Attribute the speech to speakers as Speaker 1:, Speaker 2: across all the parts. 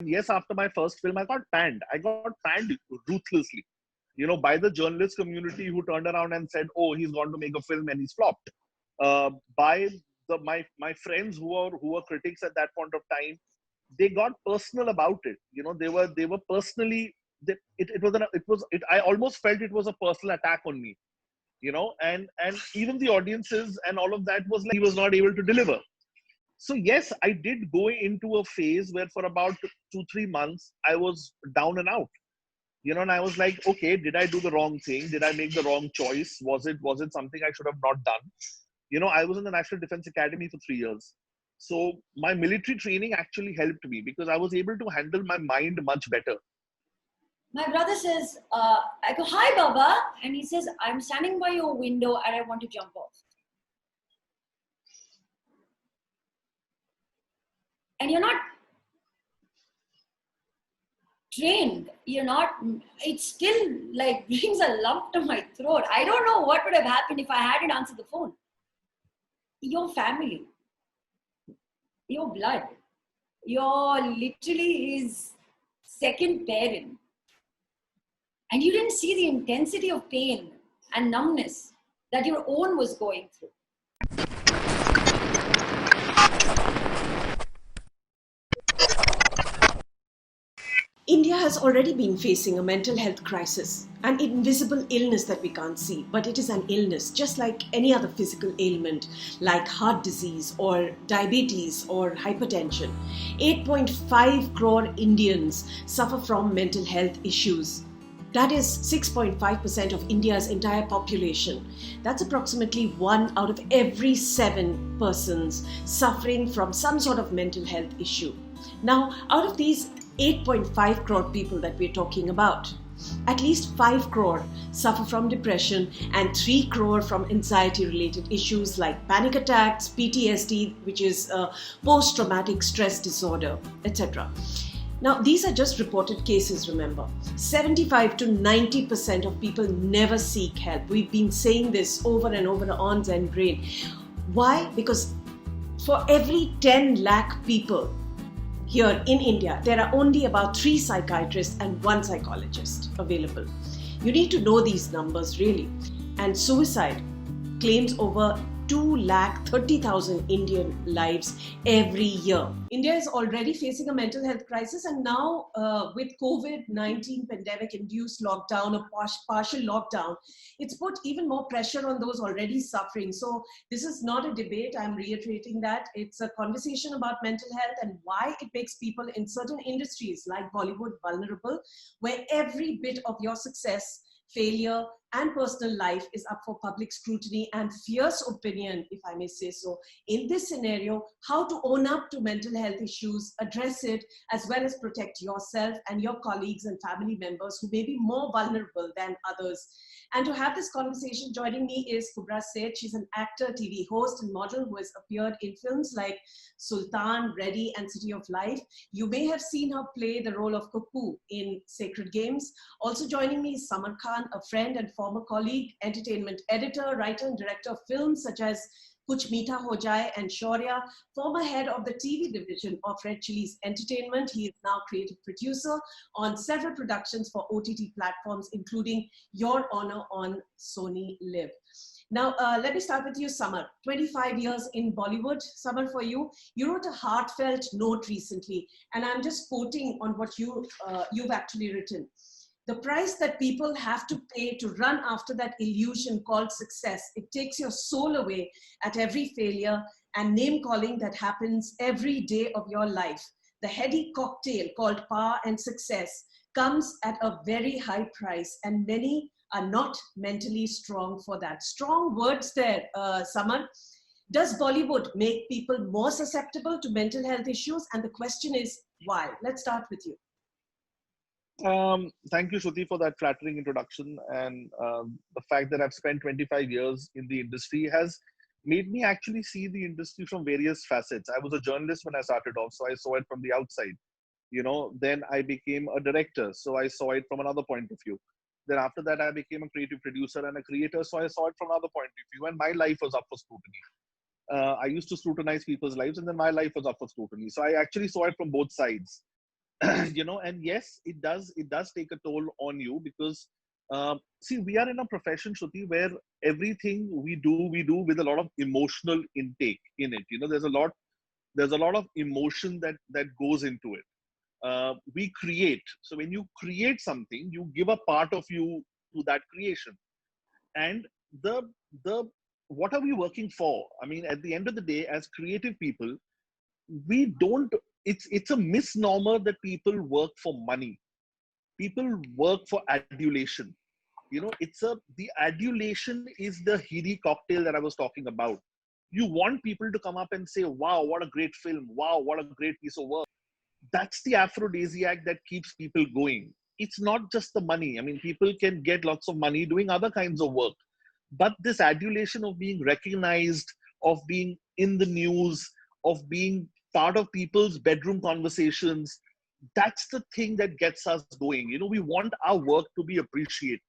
Speaker 1: Yes, after my first film, I got panned. I got panned ruthlessly, by the journalist community who turned around and said, "Oh, he's gone to make a film and he's flopped." By my friends who were critics at that point of time, they got personal about it. They were personally. I almost felt it was a personal attack on me. And even the audiences and all of that was like he was not able to deliver. So yes, I did go into a phase where for about 2-3 months I was down and out. And I was like, okay, did I do the wrong thing? Did I make the wrong choice? Was it something I should have not done? I was in the National Defense Academy for 3 years. So my military training actually helped me because I was able to handle my mind much better.
Speaker 2: My brother says, I go, "Hi, Baba." And he says, "I'm standing by your window and I want to jump off." And you're not trained. It still like brings a lump to my throat. I don't know what would have happened if I hadn't answered the phone. Your family, your blood, your literally his second parent. And you didn't see the intensity of pain and numbness that your own was going through.
Speaker 3: India has already been facing a mental health crisis, an invisible illness that we can't see, but it is an illness just like any other physical ailment like heart disease or diabetes or hypertension. 8.5 crore Indians suffer from mental health issues. That is 6.5% of India's entire population. That's approximately 1 out of every 7 persons suffering from some sort of mental health issue. Now, out of these 8.5 crore people that we're talking about, at least 5 crore suffer from depression and 3 crore from anxiety related issues like panic attacks, PTSD, which is post-traumatic stress disorder, etc. Now, these are just reported cases, remember. 75 to 90% of people never seek help. We've been saying this over and over on Zen-Brain. Why? Because for every 10 lakh people here in India, there are only about 3 psychiatrists and 1 psychologist available. You need to know these numbers really. And suicide claims over 230,000 Indian lives every year. India is already facing a mental health crisis, and now with COVID-19 pandemic-induced lockdown, a partial lockdown, it's put even more pressure on those already suffering. So this is not a debate, I'm reiterating that. It's a conversation about mental health and why it makes people in certain industries like Bollywood vulnerable, where every bit of your success, failure, and personal life is up for public scrutiny and fierce opinion, if I may say so. In this scenario, how to own up to mental health issues, address it, as well as protect yourself and your colleagues and family members who may be more vulnerable than others. And to have this conversation, joining me is KUBBRA SAIT. She's an actor, TV host, and model who has appeared in films like Sultan, Ready, and City of Life. You may have seen her play the role of Kuckoo in Sacred Games. Also joining me is SAMAR KHAN, a friend and former colleague, entertainment editor, writer, and director of films such as Kuch Meetha Ho Jaye and Shauriya, former head of the TV division of Red Chillies Entertainment. He is now creative producer on several productions for OTT platforms, including Your Honor on Sony Liv. Now, let me start with you, Samar. 25 years in Bollywood. Samar, for you, you wrote a heartfelt note recently, and I'm just quoting on what you've actually written. The price that people have to pay to run after that illusion called success, it takes your soul away at every failure and name calling that happens every day of your life. The heady cocktail called power and success comes at a very high price, and many are not mentally strong for that. Strong words there, Samar. Does Bollywood make people more susceptible to mental health issues? And the question is, why? Let's start with you.
Speaker 1: Thank you, Shruti, for that flattering introduction. And the fact that I've spent 25 years in the industry has made me actually see the industry from various facets. I was a journalist when I started off, so I saw it from the outside. Then I became a director, so I saw it from another point of view. Then after that, I became a creative producer and a creator, so I saw it from another point of view. And my life was up for scrutiny. I used to scrutinize people's lives, and then my life was up for scrutiny. So I actually saw it from both sides. And yes, it does take a toll on you because, see, we are in a profession, Shruti, where everything we do with a lot of emotional intake in it. There's a lot of emotion that goes into it. We create. So when you create something, you give a part of you to that creation. And the the what are we working for? I mean, at the end of the day, as creative people, we don't. It's a misnomer that people work for money. People work for adulation. It's a the adulation is the heady cocktail that I was talking about. You want people to come up and say, "Wow, what a great film! Wow, what a great piece of work." That's the aphrodisiac that keeps people going. It's not just the money. I mean, people can get lots of money doing other kinds of work, but this adulation of being recognized, of being in the news, of being part of people's bedroom conversations, that's the thing that gets us going. We want our work to be appreciated.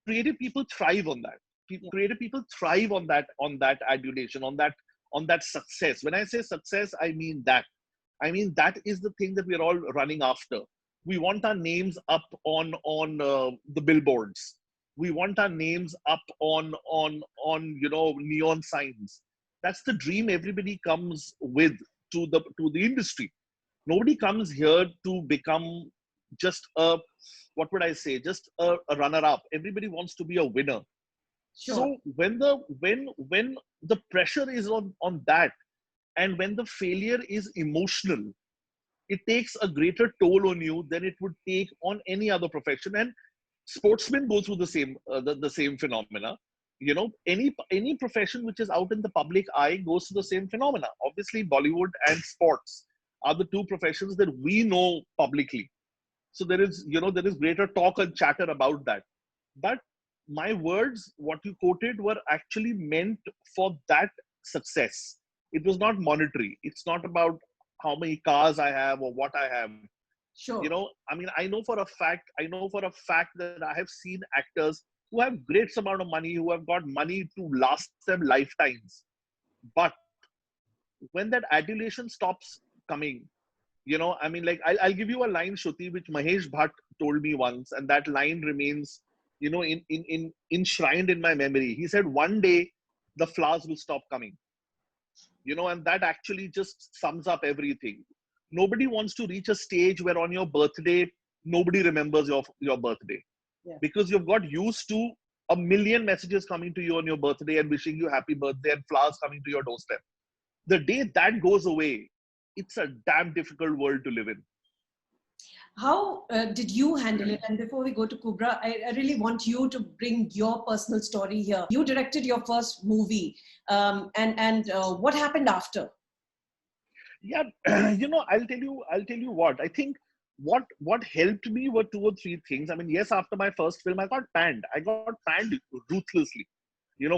Speaker 1: Creative people thrive on that.
Speaker 3: Yeah.
Speaker 1: Creative people thrive on that adulation, on that success. When I say success, I mean that is the thing that we're all running after. We want our names up on the billboards. We want our names up on neon signs. That's the dream everybody comes with to the industry. Nobody comes here to become just a, what would I say, just a runner up. Everybody wants to be a winner.
Speaker 3: Sure.
Speaker 1: So when the pressure is on that, and when the failure is emotional, it takes a greater toll on you than it would take on any other profession. And sportsmen go through the same phenomena. Any profession which is out in the public eye goes through the same phenomena. Obviously, Bollywood and sports are the two professions that we know publicly. So there is greater talk and chatter about that. But my words, what you quoted, were actually meant for that success. It was not monetary. It's not about how many cars I have or what I have.
Speaker 3: Sure.
Speaker 1: I mean, I know for a fact that I have seen actors who have great amount of money, who have got money to last them lifetimes. But when that adulation stops coming, I mean, like, I'll give you a line, Shruti, which Mahesh Bhatt told me once, and that line remains, enshrined in my memory. He said, "One day the flowers will stop coming." And that actually just sums up everything. Nobody wants to reach a stage where on your birthday, nobody remembers your birthday,
Speaker 3: Yeah.
Speaker 1: because you've got used to a million messages coming to you on your birthday and wishing you happy birthday and flowers coming to your doorstep. The day that goes away, it's a damn difficult world to live in.
Speaker 3: How did you handle it? And before we go to Kubra, I really want you to bring your personal story here. You directed your first movie, and what happened after?
Speaker 1: Yeah, I'll tell you what. I think what helped me were two or three things. I mean, yes, after my first film, I got panned. I got panned ruthlessly,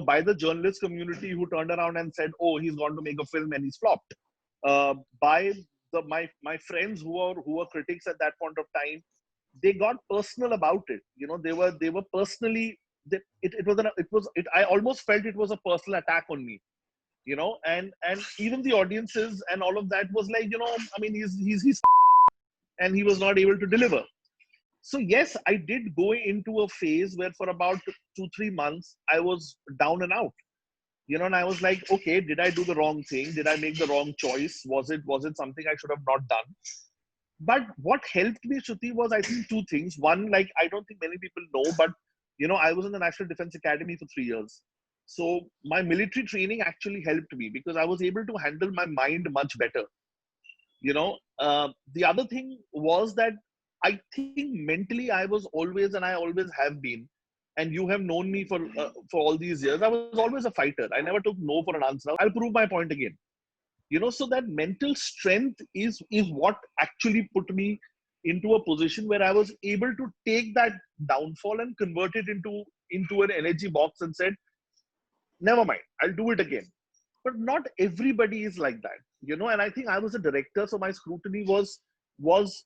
Speaker 1: by the journalist community, who turned around and said, "Oh, he's gone to make a film and he's flopped." By my friends who were critics at that point of time, they got personal about it. They were personally. I almost felt it was a personal attack on me. And even the audiences and all of that was like, I mean, he's and he was not able to deliver. So yes, I did go into a phase where for about 2-3 months I was down and out. And I was like, okay, did I do the wrong thing? Did I make the wrong choice? Was it something I should have not done? But what helped me, Shruti, was, I think, two things. One, like, I don't think many people know, but I was in the National Defense Academy for 3 years. So my military training actually helped me because I was able to handle my mind much better. The other thing was that I think mentally I was always, and I always have been, and you have known me for all these years, I was always a fighter. I never took no for an answer. I'll prove my point again. So that mental strength is what actually put me into a position where I was able to take that downfall and convert it into an energy box and said, never mind, I'll do it again. But not everybody is like that, and I think I was a director, so my scrutiny was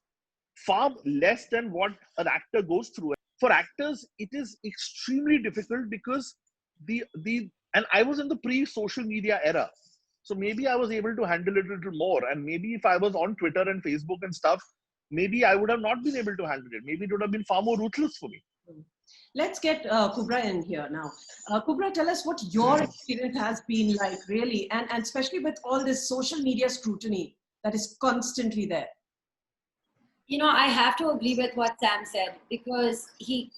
Speaker 1: far less than what an actor goes through. For actors, it is extremely difficult because the and I was in the pre-social media era. So maybe I was able to handle it a little more. And maybe if I was on Twitter and Facebook and stuff, maybe I would have not been able to handle it. Maybe it would have been far more ruthless for me.
Speaker 3: Let's get KUBBRA in here now. KUBBRA, tell us what your experience has been like, really, and especially with all this social media scrutiny that is constantly there.
Speaker 2: You know, I have to agree with what Sam said, because he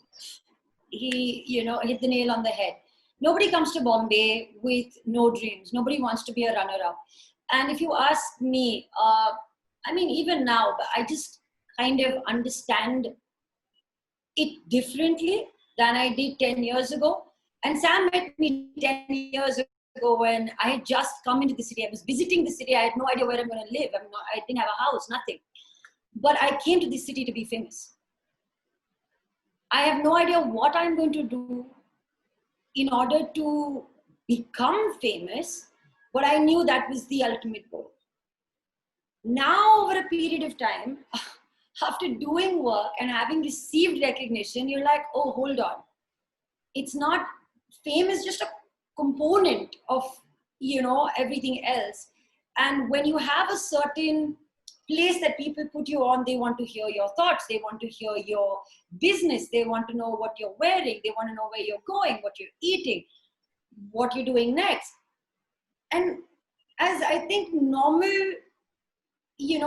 Speaker 2: hit the nail on the head. Nobody comes to Bombay with no dreams. Nobody wants to be a runner-up. And if you ask me, I mean, even now, I just kind of understand it differently than I did 10 years ago. And Sam met me 10 years ago when I had just come into the city. I was visiting the city. I had no idea where I'm going to live. I didn't have a house, nothing. But I came to this city to be famous. I have no idea what I'm going to do in order to become famous, but I knew that was the ultimate goal. Now, over a period of time, after doing work and having received recognition, you're like, oh, hold on. It's not, fame is just a component of, everything else. And when you have a certain place that people put you on, they want to hear your thoughts, they want to hear your business, they want to know what you're wearing, they want to know where you're going, what you're eating, what you're doing next. And as I think normal,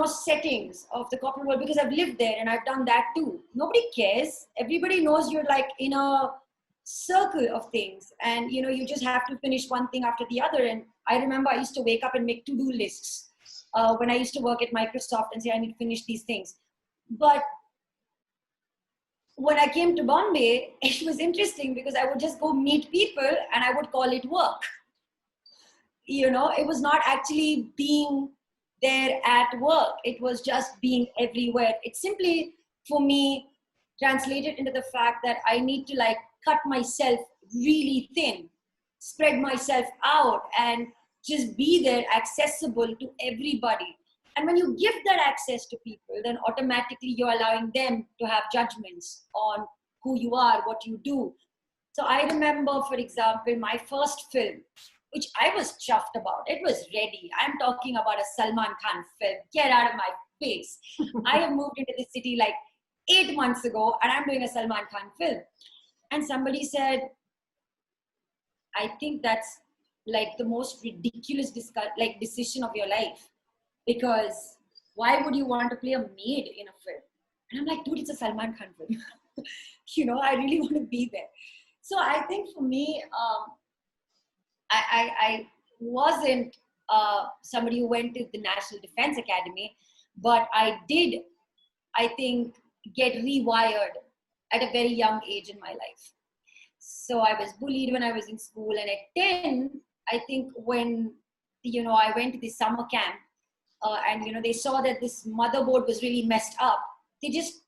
Speaker 2: settings of the corporate world, because I've lived there and I've done that too, nobody cares. Everybody knows you're like in a circle of things, and you just have to finish one thing after the other. And I remember I used to wake up and make to-do lists when I used to work at Microsoft and say, I need to finish these things. But when I came to Bombay, it was interesting because I would just go meet people and I would call it work. It was not actually being there at work. It was just being everywhere. It simply, for me, translated into the fact that I need to cut myself really thin, spread myself out, and just be there, accessible to everybody. And when you give that access to people, then automatically you're allowing them to have judgments on who you are, what you do. So I remember, for example, my first film, which I was chuffed about. It was ready. I'm talking about a Salman Khan film. Get out of my face. I have moved into the city 8 months ago and I'm doing a Salman Khan film. And somebody said, I think that's the most ridiculous decision of your life. Because why would you want to play a maid in a film? And I'm like, dude, it's a Salman Khan film. I really want to be there. So I think for me, I wasn't somebody who went to the National Defense Academy, but I did, I think, get rewired at a very young age in my life. So I was bullied when I was in school, and at 10, I think when, I went to the summer camp, and, they saw that this motherboard was really messed up, they just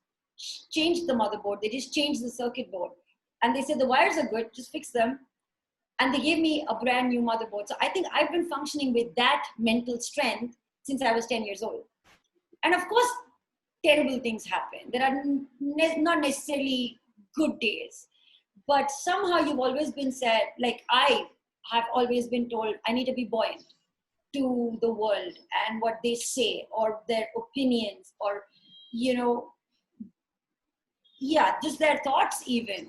Speaker 2: changed the motherboard. They just changed the circuit board. And they said, the wires are good, just fix them. And they gave me a brand new motherboard. So I think I've been functioning with that mental strength since I was 10 years old. And of course, terrible things happen. There are not necessarily good days. But somehow you've always been said, I have always been told, I need to be buoyant to the world and what they say or their opinions or, just their thoughts even,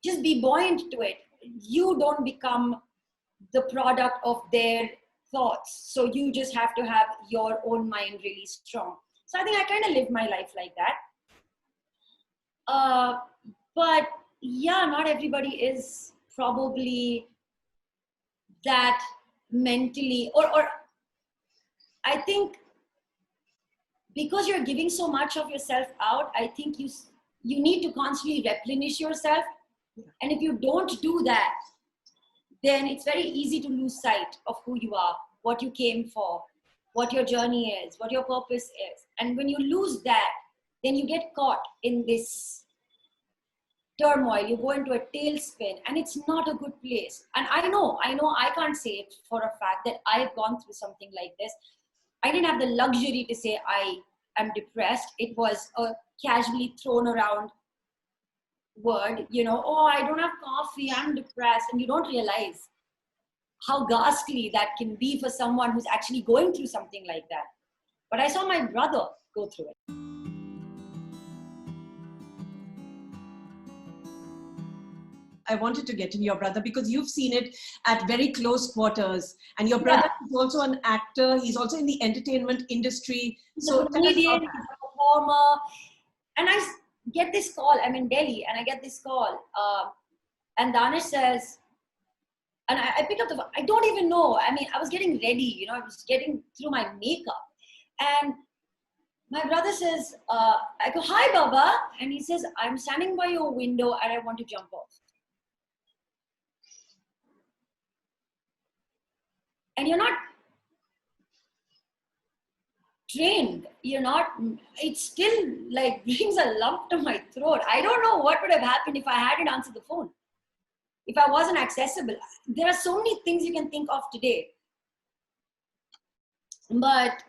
Speaker 2: just be buoyant to it. You don't become the product of their thoughts. So you just have to have your own mind really strong. So I think I kind of live my life like that. But yeah, not everybody is probably that mentally, or I think because you're giving so much of yourself out, I think you need to constantly replenish yourself. And if you don't do that, then it's very easy to lose sight of who you are, what you came for, what your journey is, what your purpose is. And when you lose that, then you get caught in this turmoil. You go into a tailspin, and it's not a good place. And I know I can't say it for a fact that I've gone through something like this. I didn't have the luxury to say I am depressed. It was a casually thrown around word, oh, I don't have coffee, I'm depressed. And you don't realize how ghastly that can be for someone who's actually going through something like that. But I saw my brother go through it.
Speaker 3: I wanted to get in your brother because you've seen it at very close quarters, and your brother is also an actor. He's also in the entertainment industry.
Speaker 2: He's a comedian, he's a performer. And I get this call, I'm in Delhi, and I get this call. And Danish says, and I pick up the phone, I don't even know. I mean, I was getting ready, I was getting through my makeup. And my brother says, I go, hi, Baba. And he says, I'm standing by your window and I want to jump off. And you're not trained, it still like brings a lump to my throat. I don't know what would have happened if I hadn't answered the phone, if I wasn't accessible. There are so many things you can think of today. But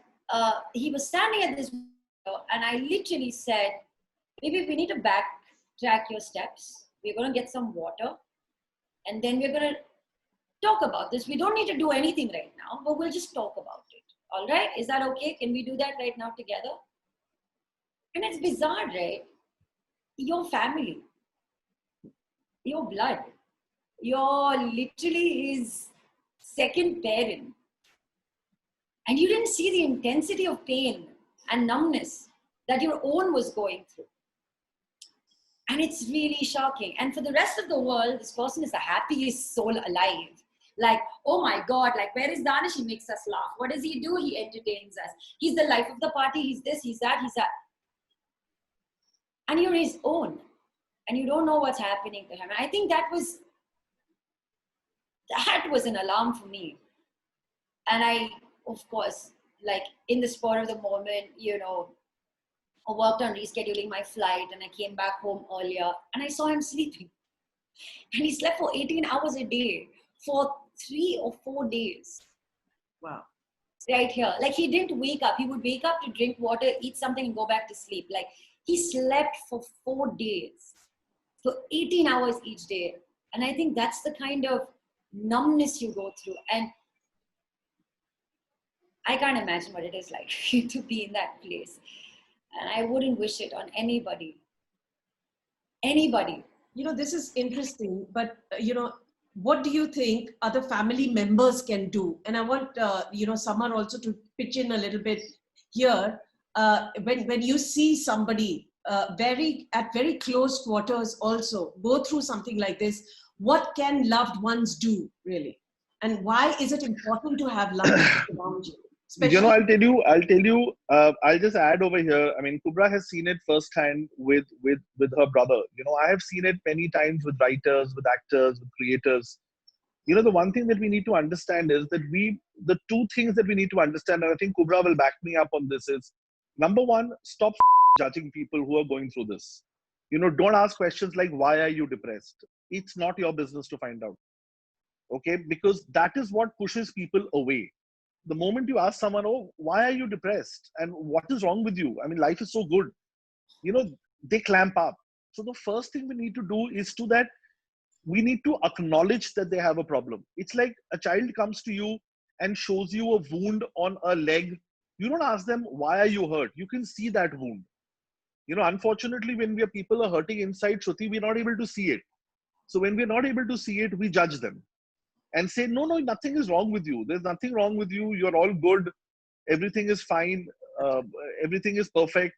Speaker 2: he was standing at this window and I literally said, maybe we need to backtrack your steps. We're going to get some water and then we're going to talk about this. We don't need to do anything right now, but we'll just talk about it. All right? Is that okay? Can we do that right now together? And it's bizarre, right? Your family, your blood, your literally his second parent. And you didn't see the intensity of pain and numbness that your own was going through. And it's really shocking. And for the rest of the world, this person is the happiest soul alive. Like, oh my God, like, where is Danish? He makes us laugh. What does he do? He entertains us. He's the life of the party. He's this, he's that, he's that. And you're his own. And you don't know what's happening to him. And I think that was an alarm for me. And I, of course, like in the spur of the moment, I worked on rescheduling my flight and I came back home earlier and I saw him sleeping. And he slept for 18 hours a day for 3 or 4 days.
Speaker 3: Wow.
Speaker 2: Right here. Like he didn't wake up. He would wake up to drink water, eat something and go back to sleep. Like he slept for 4 days, for 18 hours each day. And I think that's the kind of numbness you go through. And I can't imagine what it is like to be in that place. And I wouldn't wish it on anybody. Anybody.
Speaker 3: This is interesting, but, what do you think other family members can do? And I want, Samar also to pitch in a little bit here. When you see somebody at very close quarters also go through something like this, what can loved ones do really? And why is it important to have loved ones around you? Especially
Speaker 1: I'll just add over here. I mean, Kubbra has seen it firsthand with her brother. I have seen it many times with writers, with actors, with creators. The one thing that we need to understand is that the two things that we need to understand, and I think Kubbra will back me up on this, is number one, stop judging people who are going through this. Don't ask questions like, why are you depressed? It's not your business to find out. Okay? Because that is what pushes people away. The moment you ask someone, oh, why are you depressed? And what is wrong with you? I mean, life is so good. They clamp up. So the first thing we need to do is that we need to acknowledge that they have a problem. It's like a child comes to you and shows you a wound on a leg. You don't ask them, why are you hurt? You can see that wound. Unfortunately, when people are hurting inside, Shruti, we're not able to see it. So when we're not able to see it, we judge them. And say, no, nothing is wrong with you. There's nothing wrong with you. You're all good. Everything is fine. Everything is perfect.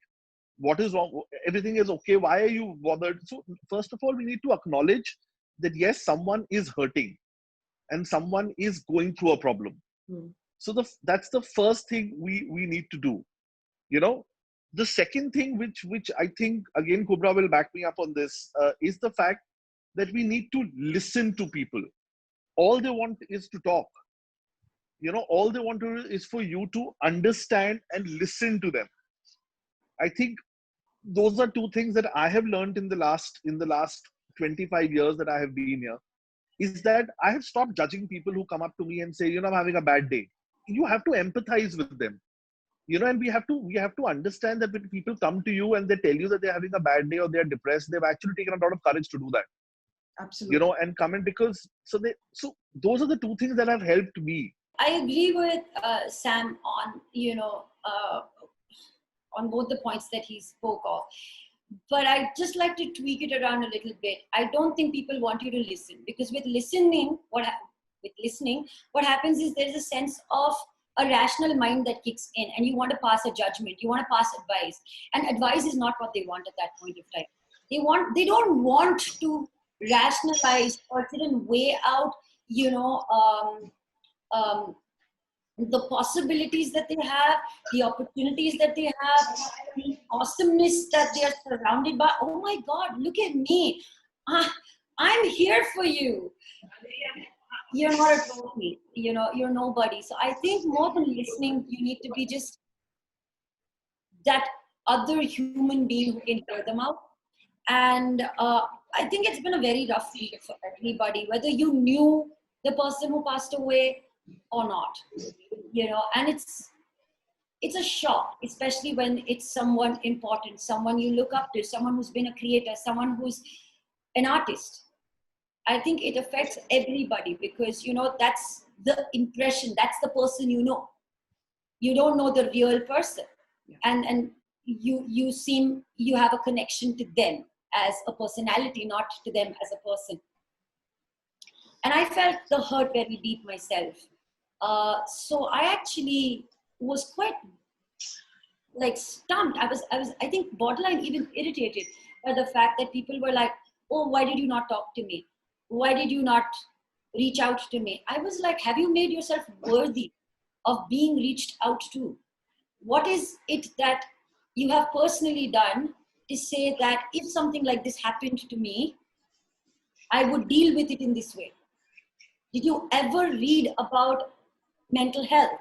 Speaker 1: What is wrong? Everything is okay. Why are you bothered? So first of all, we need to acknowledge that yes, someone is hurting and someone is going through a problem. So that's the first thing we need to do. The second thing, which I think, again, Kubbra will back me up on this, is the fact that we need to listen to people. All they want is to talk. All they want to do is for you to understand and listen to them. I think those are two things that I have learned in the last 25 years that I have been here, is that I have stopped judging people who come up to me and say, I'm having a bad day. You have to empathize with them. And we have to understand that when people come to you and they tell you that they're having a bad day or they're depressed, they've actually taken a lot of courage to do that.
Speaker 3: Absolutely.
Speaker 1: and come in, because so those are the two things that have helped me.
Speaker 2: I agree with Sam on, on both the points that he spoke of. But I just like to tweak it around a little bit. I don't think people want you to listen, because with listening, what happens is there's a sense of a rational mind that kicks in, and you want to pass a judgment, you want to pass advice, and advice is not what they want at that point of time. They don't want to rationalize or sit and weigh out, the possibilities that they have, the opportunities that they have, the awesomeness that they are surrounded by. Oh my God, look at me. I'm here for you. You're not a trophy, you're nobody. So I think more than listening, you need to be just that other human being who can hear them out. And I think it's been a very rough week for everybody, whether you knew the person who passed away or not, and it's a shock, especially when it's someone important, someone you look up to, someone who's been a creator, someone who's an artist. I think it affects everybody, because that's the impression, that's the person you don't know the real person. And you have a connection to them as a personality, not to them as a person. And I felt the hurt very deep myself. So I actually was quite stumped. I think borderline even irritated by the fact that people were like, oh, why did you not talk to me? Why did you not reach out to me? I was like, have you made yourself worthy of being reached out to? What is it that you have personally done to say that if something like this happened to me, I would deal with it in this way? Did you ever read about mental health?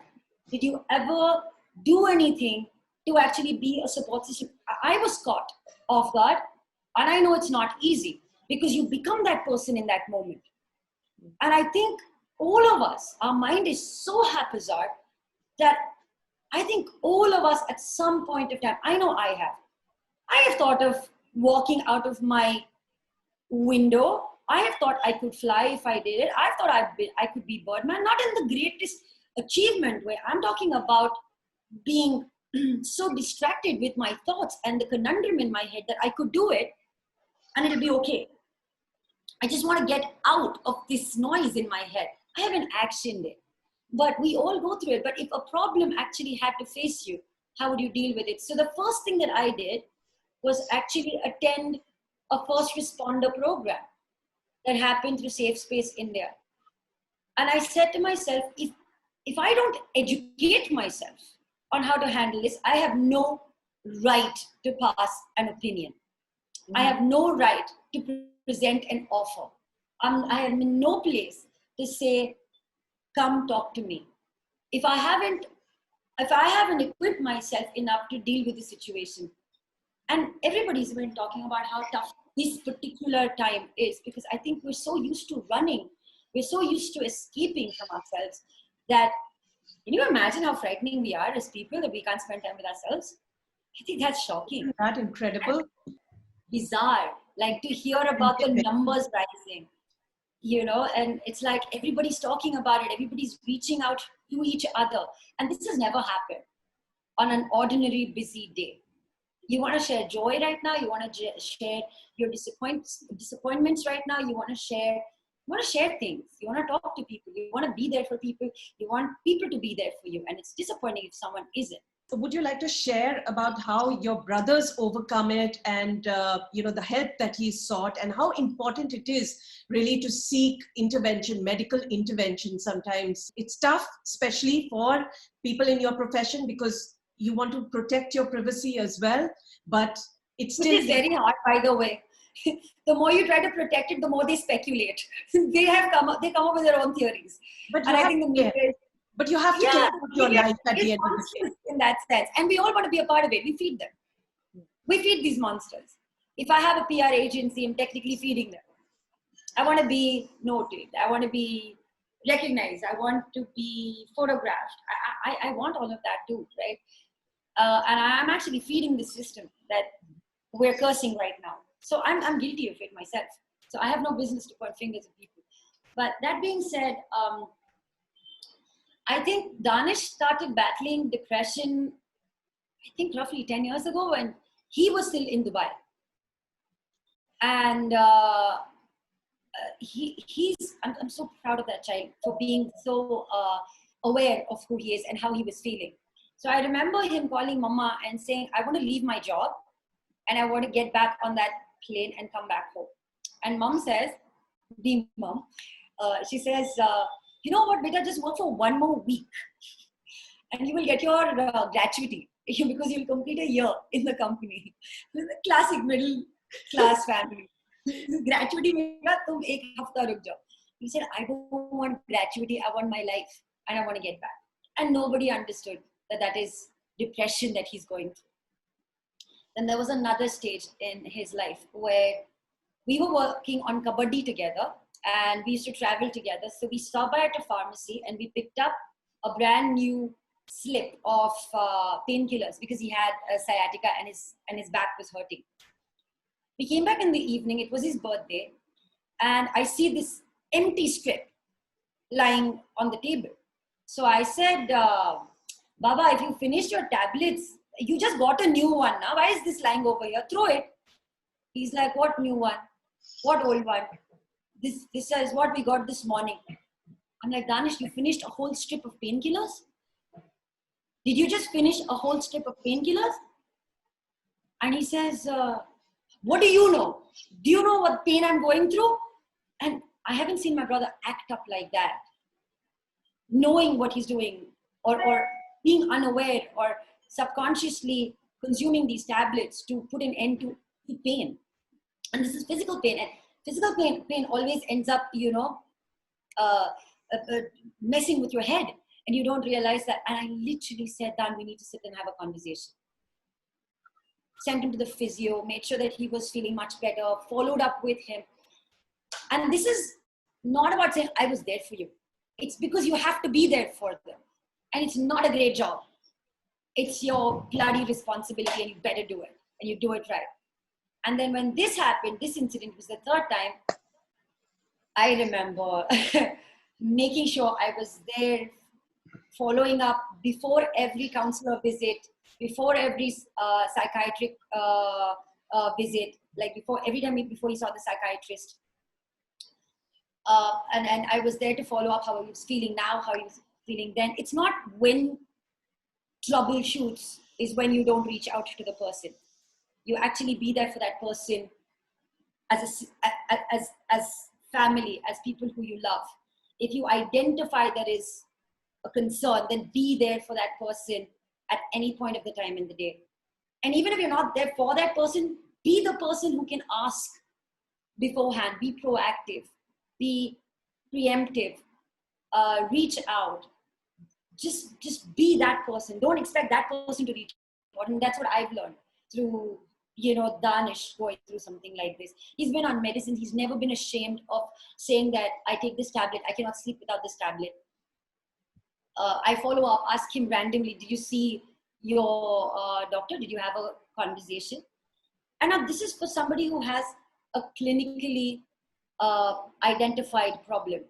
Speaker 2: Did you ever do anything to actually be a support system? I was caught off guard, and I know it's not easy, because you become that person in that moment. And I think all of us, our mind is so haphazard that I think all of us at some point of time, I know I have thought of walking out of my window. I have thought I could fly if I did it. I've thought I could be Birdman, not in the greatest achievement way. I'm talking about being so distracted with my thoughts and the conundrum in my head that I could do it and it'll be okay. I just want to get out of this noise in my head. I haven't actioned it, but we all go through it. But if a problem actually had to face you, how would you deal with it? So the first thing that I did was actually attend a first responder program that happened through Safe Space India. And I said to myself, if I don't educate myself on how to handle this, I have no right to pass an opinion. I have no right to present an offer. I am in no place to say, come talk to me. If I haven't equipped myself enough to deal with the situation, and everybody's been talking about how tough this particular time is, because I think we're so used to running, we're so used to escaping from ourselves that, can you imagine how frightening we are as people that we can't spend time with ourselves? I think that's shocking.
Speaker 3: Isn't that incredible?
Speaker 2: Bizarre, like to hear about the numbers rising, and it's like everybody's talking about it, everybody's reaching out to each other, and this has never happened on an ordinary busy day. You want to share joy right now, you want to share your disappointments right now, you want to share things, you want to talk to people, you want to be there for people, you want people to be there for you, and it's disappointing if someone isn't.
Speaker 3: So would you like to share about how your brothers overcome it and the help that he sought, and how important it is really to seek intervention, medical intervention? Sometimes it's tough, especially for people in your profession, because you want to protect your privacy as well, but it's still...
Speaker 2: Which is very hard, by the way. The more you try to protect it, the more they speculate. They come up with their own theories.
Speaker 3: But you have to care about your life at the end of the day.
Speaker 2: In that sense. And we all want to be a part of it. We feed them. We feed these monsters. If I have a PR agency, I'm technically feeding them. I want to be noted. I want to be recognized. I want to be photographed. I want all of that too, right? And I'm actually feeding the system that we're cursing right now. So I'm guilty of it myself. So I have no business to point fingers at people. But that being said, I think Danish started battling depression, I think roughly 10 years ago when he was still in Dubai. And I'm so proud of that child for being so aware of who he is and how he was feeling. So I remember him calling Mama and saying, I want to leave my job and I want to get back on that plane and come back home. And Mom says, being Mom, she says, you know what, beta, just work for 1 more week and you will get your gratuity because you'll complete a year in the company. Classic middle class family. Gratuity mega, tum ek hafta ruk jao. He said, I don't want gratuity, I want my life and I want to get back. And nobody understood that that is depression that he's going through. Then there was another stage in his life where we were working on Kabaddi together and we used to travel together. So we stopped by at a pharmacy and we picked up a brand new slip of painkillers because he had a sciatica and his back was hurting. We came back in the evening, it was his birthday, and I see this empty strip lying on the table. So I said, Baba, if you finished your tablets, you just got a new one now. Why is this lying over here? Throw it. He's like, what new one? What old one? This is what we got this morning. I'm like, Danish, you finished a whole strip of painkillers? Did you just finish a whole strip of painkillers? And he says, what do you know? Do you know what pain I'm going through? And I haven't seen my brother act up like that. Knowing what he's doing or being unaware or subconsciously consuming these tablets to put an end to pain. And this is physical pain. And physical pain always ends up, messing with your head. And you don't realize that. And I literally said, Dan, we need to sit and have a conversation. Sent him to the physio, made sure that he was feeling much better, followed up with him. And this is not about saying, I was there for you. It's because you have to be there for them. And it's not a great job. It's your bloody responsibility and you better do it. And you do it right. And then when this happened, this incident was the third time, I remember making sure I was there, following up before every counselor visit, before every psychiatric visit, like every time before he saw the psychiatrist. And I was there to follow up how he was feeling now, how he was feeling then. It's not when troubleshoots is when you don't reach out to the person. You actually be there for that person as family, as people who you love. If you identify there is a concern, then be there for that person at any point of the time in the day. And even if you're not there for that person, be the person who can ask beforehand, be proactive, be preemptive, reach out. Just be that person. Don't expect that person to reach out. And that's what I've learned through, Danish going through something like this. He's been on medicine. He's never been ashamed of saying that I take this tablet. I cannot sleep without this tablet. I follow up, ask him randomly, did you see your doctor? Did you have a conversation? And now this is for somebody who has a clinically identified problem.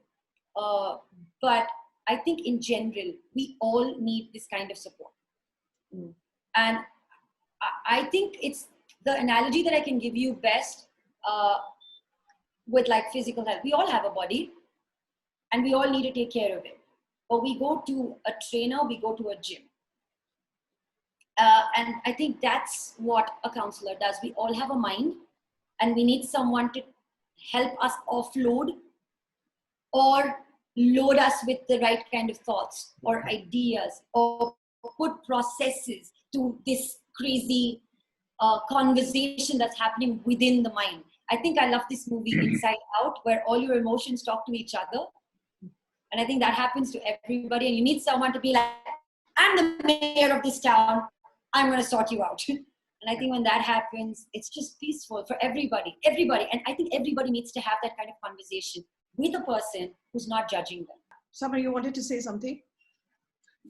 Speaker 2: But I think in general, we all need this kind of support. And I think it's the analogy that I can give you best with like physical health. We all have a body and we all need to take care of it. Or we go to a trainer, we go to a gym. And I think that's what a counselor does. We all have a mind and we need someone to help us offload or load us with the right kind of thoughts or ideas or put processes to this crazy conversation that's happening within the mind. I think I love this movie Inside Out, where all your emotions talk to each other. And I think that happens to everybody. And you need someone to be like, I'm the mayor of this town. I'm going to sort you out. And I think when that happens, it's just peaceful for everybody. And I think everybody needs to have that kind of conversation with a person who's not judging them.
Speaker 3: Samar, you wanted to say something?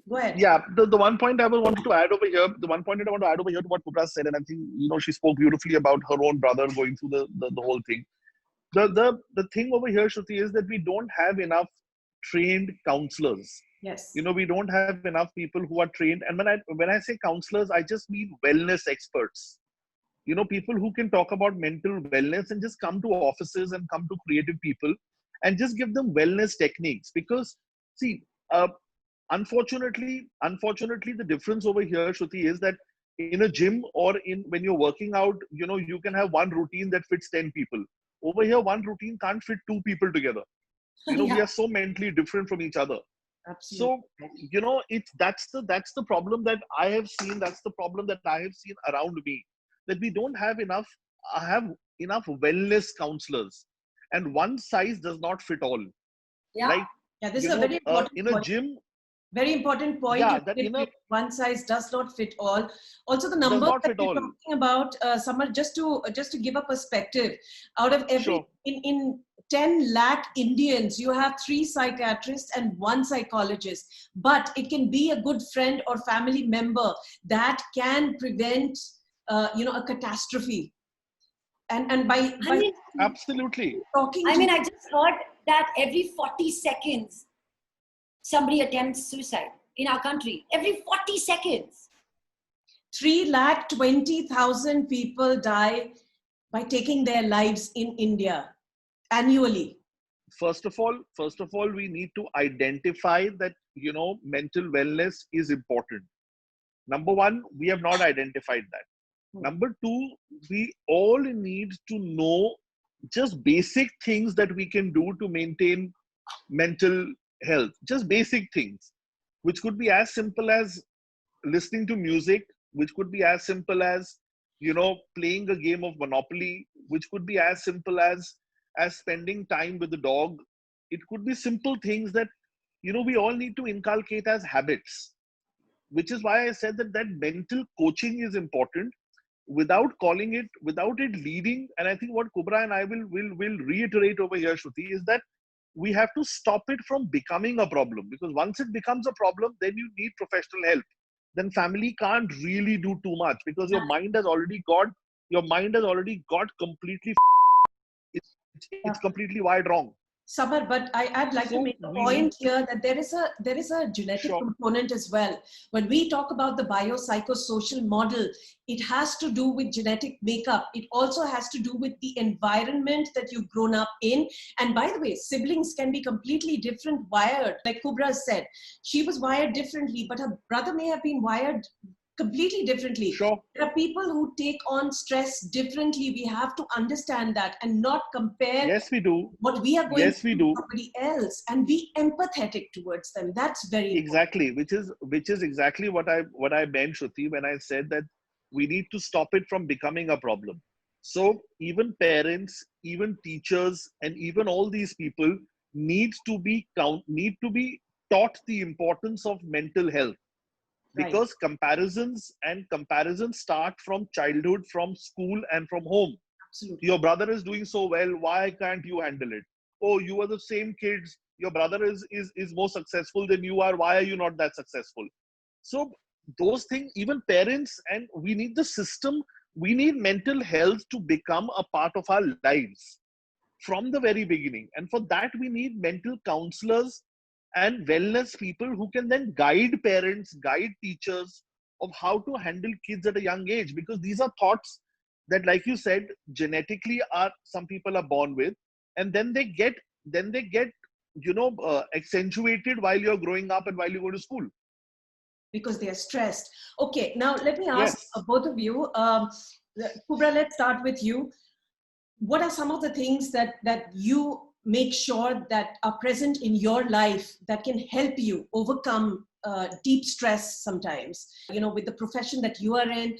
Speaker 3: Go ahead.
Speaker 1: Yeah, the one point I wanted to add over here, to what KUBBRA said, and I think, she spoke beautifully about her own brother going through the whole thing. the thing over here, Shruti, is that we don't have enough trained counselors.
Speaker 3: Yes.
Speaker 1: We don't have enough people who are trained. And when I say counselors, I just mean wellness experts. People who can talk about mental wellness and just come to offices and come to creative people and just give them wellness techniques. Because see, unfortunately, the difference over here, Shruti, is that in a gym or when you're working out, you can have one routine that fits 10 people. Over here, one routine can't fit two people together.
Speaker 2: Yeah.
Speaker 1: We are so mentally different from each other.
Speaker 3: Absolutely.
Speaker 1: So, that's the problem that I have seen. That's the problem that I have seen around me, that we don't have enough wellness counselors, and one size does not fit all.
Speaker 2: Yeah.
Speaker 1: Like,
Speaker 3: Yeah, this is a very important
Speaker 1: in a
Speaker 3: point.
Speaker 1: gym,
Speaker 3: Very important point.
Speaker 1: yeah, that in a
Speaker 3: One size does not fit all. Also, the
Speaker 1: does
Speaker 3: number
Speaker 1: not
Speaker 3: that
Speaker 1: fit
Speaker 3: we're
Speaker 1: all.
Speaker 3: talking about, Samar, just to give a perspective, out of every
Speaker 1: Sure.
Speaker 3: in 10 lakh Indians, you have 3 psychiatrists and 1 psychologist. But it can be a good friend or family member that can prevent, a catastrophe. And by
Speaker 1: Absolutely.
Speaker 3: talking,
Speaker 2: I just heard that every 40 seconds somebody attempts suicide in our country. Every 40 seconds.
Speaker 3: 3,20,000 people die by taking their lives in India annually.
Speaker 1: First of all, we need to identify that mental wellness is important. Number one, we have not identified that. Number two, we all need to know just basic things that we can do to maintain mental health. Just basic things, which could be as simple as listening to music, which could be as simple as playing a game of Monopoly, which could be as simple as spending time with the dog. It could be simple things that we all need to inculcate as habits, which is why I said that mental coaching is important, without it leading. And I think what KUBBRA and I will reiterate over here, Shruti, is that we have to stop it from becoming a problem, because once it becomes a problem, then you need professional help. Then family can't really do too much, because your mind has already got completely it's completely wired wrong.
Speaker 3: Samar, but I'd like to make a point here that there is a genetic component as well. When we talk about the biopsychosocial model, it has to do with genetic makeup. It also has to do with the environment that you've grown up in. And by the way, siblings can be completely different wired. Like KUBBRA said, she was wired differently, but her brother may have been wired completely differently.
Speaker 1: Sure.
Speaker 3: There are people who take on stress differently. We have to understand that and not compare.
Speaker 1: Yes, we do.
Speaker 3: What we are going
Speaker 1: through with
Speaker 3: somebody else, and be empathetic towards them. That's very
Speaker 1: exactly important. which is exactly what I meant, Shruti, when I said that we need to stop it from becoming a problem. So even parents, even teachers, and even all these people need to be taught the importance of mental health. Because comparisons start from childhood, from school, and from home.
Speaker 3: Absolutely.
Speaker 1: Your brother is doing so well, why can't you handle it? Oh, you are the same kids, your brother is more successful than you are, why are you not that successful? So those things, even parents, and we need the system, we need mental health to become a part of our lives from the very beginning. And for that, we need mental counselors and wellness people who can then guide parents, guide teachers of how to handle kids at a young age. Because these are thoughts that, like you said, genetically some people are born with, and then they get accentuated while you're growing up and while you go to school.
Speaker 3: Because they are stressed. Okay, now let me ask both of you. KUBBRA, let's start with you. What are some of the things that you make sure that are present in your life that can help you overcome deep stress sometimes? With the profession that you are in,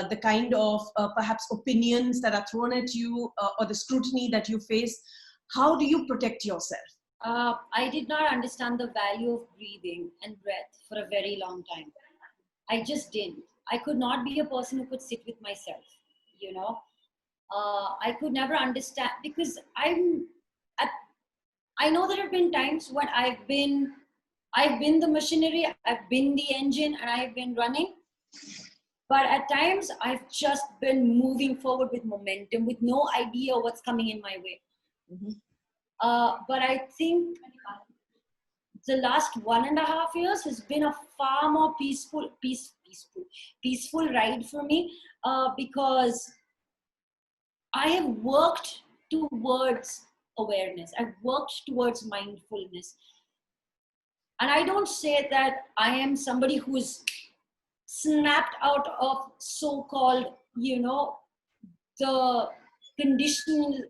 Speaker 3: the kind of perhaps opinions that are thrown at you, or the scrutiny that you face. How do you protect yourself?
Speaker 2: I did not understand the value of breathing and breath for a very long time. I just didn't. I could not be a person who could sit with myself, I could never understand, because I know there have been times when I've been the machinery, I've been the engine, and I've been running. But at times, I've just been moving forward with momentum, with no idea what's coming in my way. But I think the last 1.5 years has been a far more peaceful ride for me, because I have worked towards awareness. I've worked towards mindfulness. And I don't say that I am somebody who's snapped out of so-called, the conditional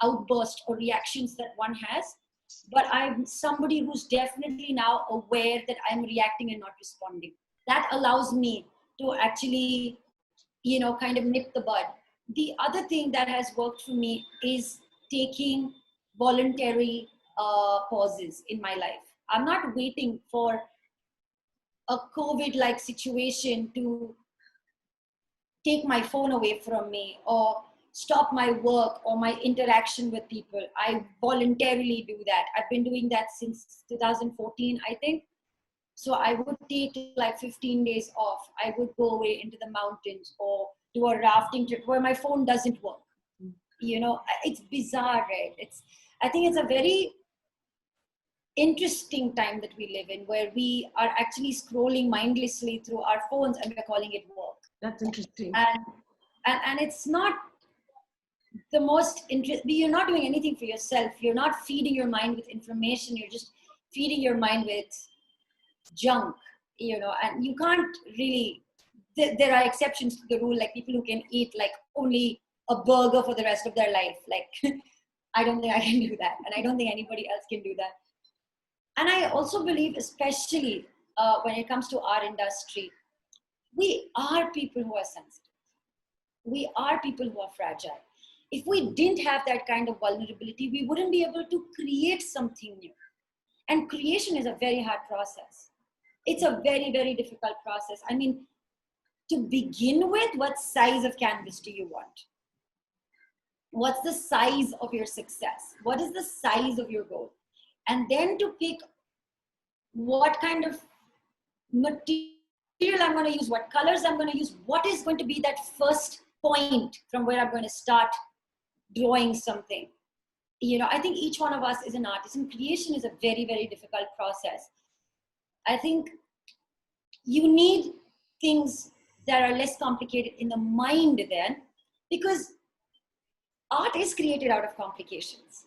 Speaker 2: outburst or reactions that one has. But I'm somebody who's definitely now aware that I'm reacting and not responding. That allows me to actually, kind of nip the bud. The other thing that has worked for me is taking voluntary pauses in my life. I'm not waiting for a COVID-like situation to take my phone away from me or stop my work or my interaction with people. I voluntarily do that. I've been doing that since 2014, I think. So I would take like 15 days off. I would go away into the mountains or do a rafting trip where my phone doesn't work. It's bizarre, right? I think it's a very interesting time that we live in, where we are actually scrolling mindlessly through our phones and we're calling it work.
Speaker 3: That's interesting.
Speaker 2: And it's not the most interesting. You're not doing anything for yourself. You're not feeding your mind with information. You're just feeding your mind with junk, and you can't really, there are exceptions to the rule, like people who can eat like only a burger for the rest of their life. Like, I don't think I can do that. And I don't think anybody else can do that. And I also believe, especially when it comes to our industry, we are people who are sensitive. We are people who are fragile. If we didn't have that kind of vulnerability, we wouldn't be able to create something new. And creation is a very hard process. It's a very, very difficult process. I mean, to begin with, what size of canvas do you want? What's the size of your success? What is the size of your goal? And then to pick what kind of material I'm going to use, what colors I'm going to use, what is going to be that first point from where I'm going to start drawing something. I think each one of us is an artist, and creation is a very, very difficult process. I think you need things that are less complicated in the mind then, because art is created out of complications.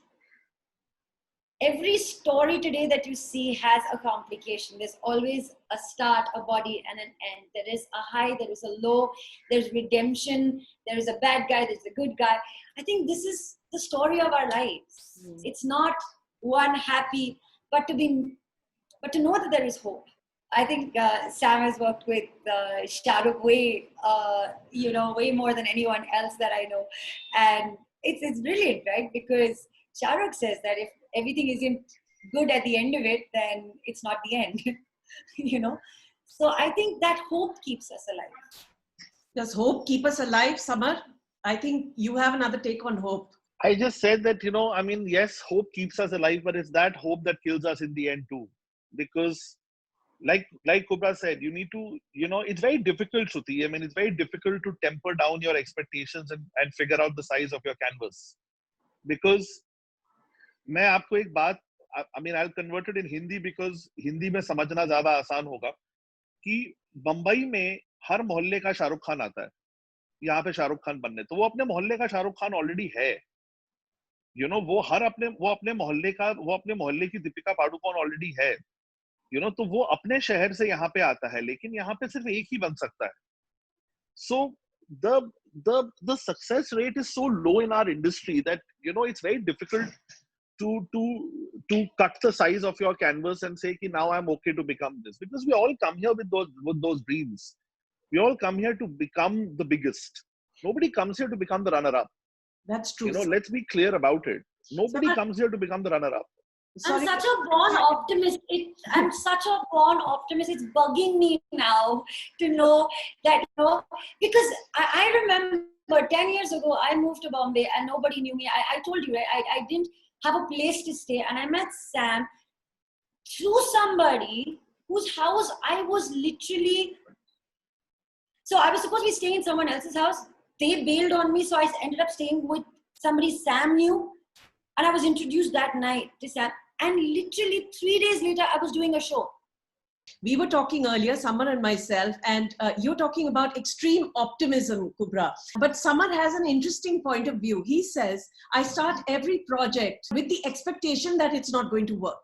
Speaker 2: Every story today that you see has a complication. There's always a start, a body, and an end. There is a high, there is a low, there's redemption, there is a bad guy, there's a good guy. I think this is the story of our lives. It's not one happy, but to know that there is hope. I think Sam has worked with Shahrukh way more than anyone else that I know. And it's brilliant, right? Because Shahrukh says that if everything isn't good at the end of it, then it's not the end, So I think that hope keeps us alive.
Speaker 3: Does hope keep us alive, Samar? I think you have another take on hope.
Speaker 1: I just said that, yes, hope keeps us alive, but it's that hope that kills us in the end too. Because like KUBBRA said, you need to, it's very difficult, Shruti. I mean, it's very difficult to temper down your expectations and figure out the size of your canvas. Because मैं आपको एक बात, I mean, I'll convert it in Hindi because Hindi में समझना ज़्यादा आसान होगा कि बंबई में हर मोहल्ले का शाहरुख खान आता है यहाँ पे शाहरुख खान बनने, तो वो अपने मोहल्ले का शाहरुख खान ऑलरेडी है, वो अपने मोहल्ले की दीपिका पादुकोण ऑलरेडी है, तो वो अपने शहर से यहाँ पे आता है, लेकिन यहाँ पे सिर्फ एक ही बन सकता है. So the success rate is so low in our industry that it's very difficult to cut the size of your canvas and say ki now I'm okay to become this, because we all come here with those dreams. We all come here to become the biggest. Nobody comes here to become the runner-up.
Speaker 3: That's true.
Speaker 1: Let's be clear about it. Nobody comes here to become the runner-up.
Speaker 2: I'm such a born optimist. It's bugging me now to know that, because I remember 10 years ago, I moved to Bombay and nobody knew me. I told you, right? I didn't have a place to stay. And I met Sam through somebody whose house I was literally... So I was supposed to be staying in someone else's house. They bailed on me. So I ended up staying with somebody Sam knew. And I was introduced that night to Sam. And literally 3 days later, I was doing a show.
Speaker 3: We were talking earlier, Samar and myself, and you're talking about extreme optimism, Kubbra. But Samar has an interesting point of view. He says, I start every project with the expectation that it's not going to work.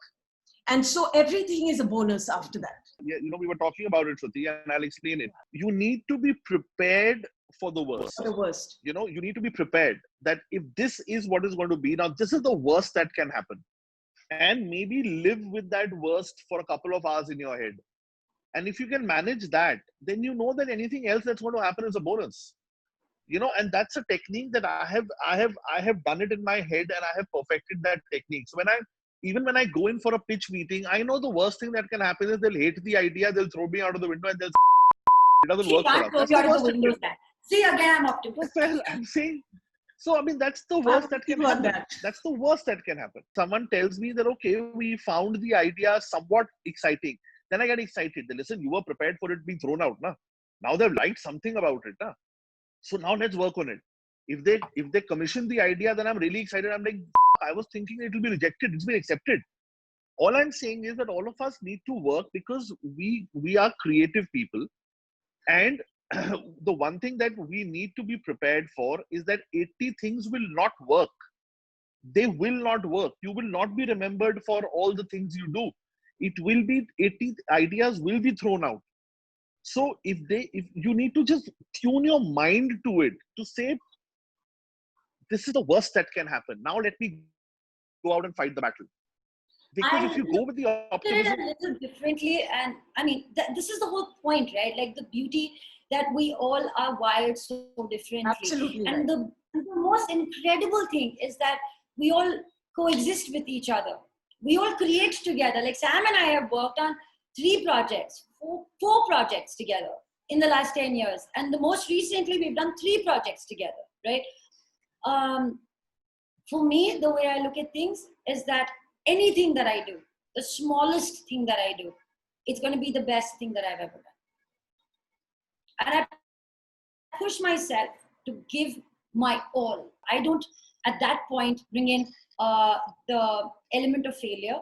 Speaker 3: And so everything is a bonus after that.
Speaker 1: Yeah, we were talking about it, Shruti, and I'll explain it. You need to be prepared for the worst.
Speaker 3: For the worst.
Speaker 1: You need to be prepared that if this is what is going to be, now this is the worst that can happen. And maybe live with that worst for a couple of hours in your head. And if you can manage that, then you know that anything else that's going to happen is a bonus. And that's a technique that I have done it in my head, and I have perfected that technique. So even when I go in for a pitch meeting, I know the worst thing that can happen is they'll hate the idea, they'll throw me out of the window, and it doesn't work for us.
Speaker 2: That's the worst. See, again, I'm optimistic.
Speaker 1: Well, I'm saying, so I mean, that's the worst that can happen. That's the worst that can happen. Someone tells me that, okay, we found the idea somewhat exciting. Then I get excited. They listen, you were prepared for it being thrown out. Na? Now they've liked something about it. Na? So now let's work on it. If they commission the idea, then I'm really excited. I'm like, I was thinking it will be rejected. It's been accepted. All I'm saying is that all of us need to work because we are creative people. And the one thing that we need to be prepared for is that 80 things will not work. They will not work. You will not be remembered for all the things you do. It will be 80 ideas will be thrown out. So if you need to just tune your mind to it, to say, this is the worst that can happen. Now let me go out and fight the battle. Because if you go with the optimism,
Speaker 2: a little differently, and I mean, this is the whole point, right? Like the beauty that we all are wired so differently.
Speaker 3: Absolutely.
Speaker 2: And the most incredible thing is that we all coexist with each other. We all create together. Like Sam and I have worked on 3 projects, four projects together in the last 10 years. And the most recently, we've done 3 projects together, right? For me, the way I look at things is that anything that I do, the smallest thing that I do, it's going to be the best thing that I've ever done. And I push myself to give my all. I don't, at that point, bring in the element of failure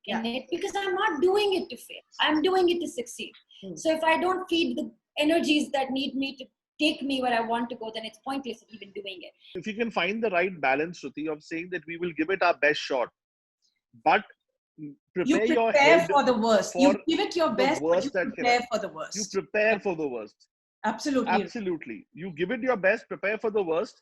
Speaker 2: in it, because I'm not doing it to fail. I'm doing it to succeed. So if I don't feed the energies that need me to take me where I want to go, then it's pointless even doing it.
Speaker 1: If you can find the right balance, Shruti, of saying that we will give it our best shot, but prepare your head
Speaker 3: for the worst. You give it your best, but you prepare for the worst.
Speaker 1: You prepare for the worst.
Speaker 3: Absolutely.
Speaker 1: Absolutely. You give it your best, prepare for the worst,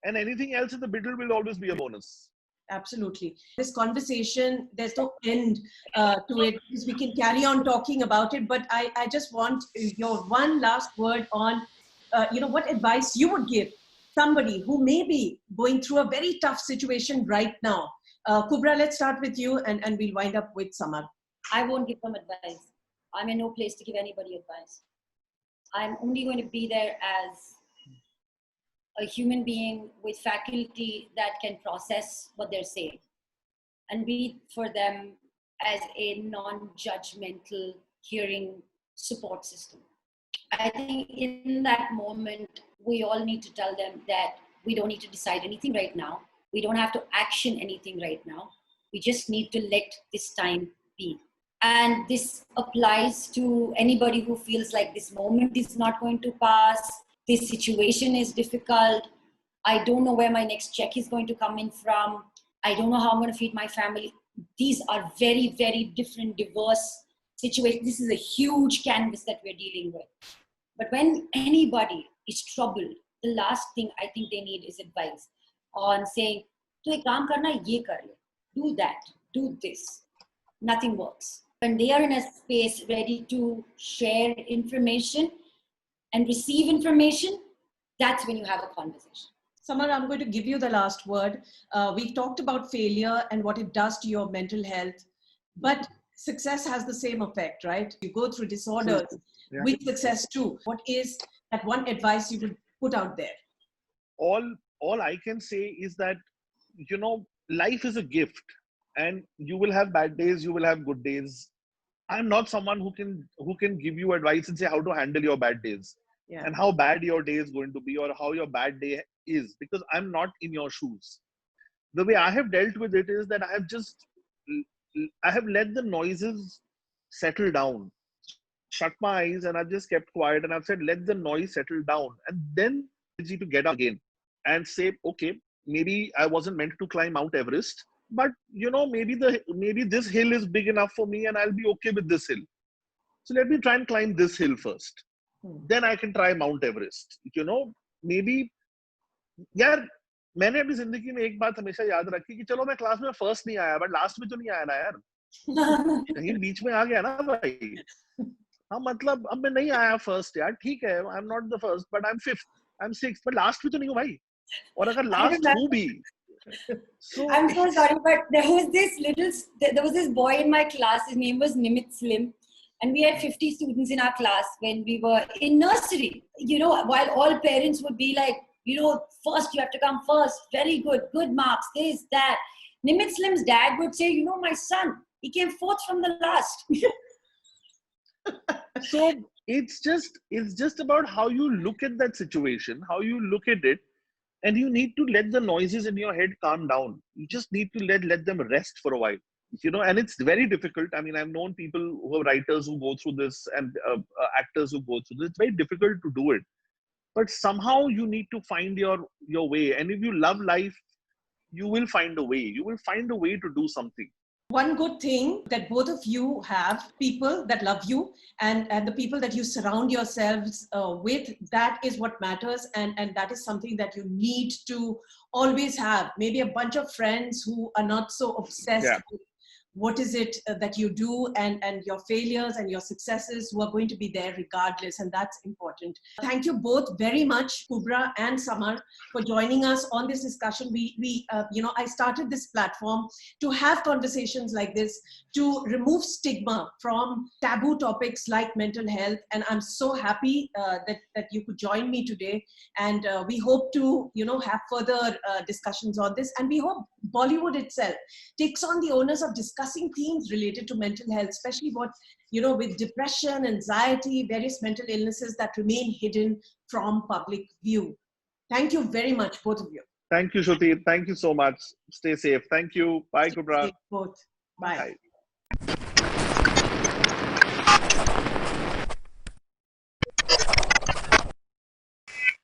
Speaker 1: and anything else in the middle will always be a bonus.
Speaker 3: Absolutely. This conversation, there's no end to it, because we can carry on talking about it, but I just want your one last word on, what advice you would give somebody who may be going through a very tough situation right now. Kubbra, let's start with you, and we'll wind up with Samar.
Speaker 2: I won't give them advice. I'm in no place to give anybody advice. I'm only going to be there as a human being with faculty that can process what they're saying, and be for them as a non-judgmental hearing support system. I think in that moment, we all need to tell them that we don't need to decide anything right now. We don't have to action anything right now. We just need to let this time be. And this applies to anybody who feels like this moment is not going to pass. This situation is difficult. I don't know where my next check is going to come in from. I don't know how I'm going to feed my family. These are very, very different, diverse situations. This is a huge canvas that we're dealing with. But when anybody is troubled, the last thing I think they need is advice on saying, "Tu ek kaam karna, ye kar le. Do that, do this." Nothing works. When they are in a space ready to share information and receive information, that's when you have a conversation.
Speaker 3: Samar, I'm going to give you the last word. We've talked about failure and what it does to your mental health, but success has the same effect, right? You go through disorders with success too. What is that one advice you would put out there?
Speaker 1: All I can say is that, life is a gift, and you will have bad days, you will have good days. I'm not someone who can give you advice and say how to handle your bad days and how bad your day is going to be or how your bad day is, because I'm not in your shoes. the way I have dealt with it is that I have let the noises settle down, shut my eyes, and I've just kept quiet, and I've said, let the noise settle down, and then easy to get up again and say, okay, maybe I wasn't meant to climb Mount Everest, but maybe this hill is big enough for me, and I'll be okay with this hill. So let me try and climb this hill first. Then I can try Mount Everest. Maybe, यार मैंने अपनी जिंदगी में एक बात हमेशा याद रखी कि चलो मैं क्लास में फर्स्ट नहीं आया, बट लास्ट में तो नहीं आया ना यार, कहीं बीच में आ गया ना भाई. हाँ, मतलब अब मैं नहीं आया फर्स्ट यार, ठीक है, I am not the first, but I am fifth, I am sixth, but last में तो नहीं हूँ भाई. और अगर लास्ट हूँ भी, so
Speaker 2: I'm so sorry, but there was this boy in my class. His name was Nimit Slim, and we had 50 students in our class when we were in nursery. While all parents would be like, first you have to come first, very good marks, this, that. Nimit Slim's dad would say, my son, he came fourth from the last.
Speaker 1: So it's just about how you look at that situation, how you look at it. And you need to let the noises in your head calm down. You just need to let them rest for a while, and it's very difficult. I mean, I've known people who are writers who go through this, and actors who go through this. It's very difficult to do it. But somehow you need to find your way. And if you love life, you will find a way. You will find a way to do something.
Speaker 3: One good thing that both of you have, people that love you, and the people that you surround yourselves with, that is what matters, and that is something that you need to always have. Maybe a bunch of friends who are not so obsessed with what is it that you do, and your failures and your successes, who are going to be there regardless, and that's important. Thank you both very much, KUBBRA and Samar, for joining us on this discussion. I started this platform to have conversations like this, to remove stigma from taboo topics like mental health, and I'm so happy that you could join me today, and we hope to have further discussions on this, and we hope Bollywood itself takes on the onus of discussing themes related to mental health, especially with depression, anxiety, various mental illnesses that remain hidden from public view. Thank you very much, both of you.
Speaker 1: Thank you, Shruti. Thank you so much. Stay safe. Thank you. Bye, KUBBRA.
Speaker 3: Both. Bye.
Speaker 1: Bye.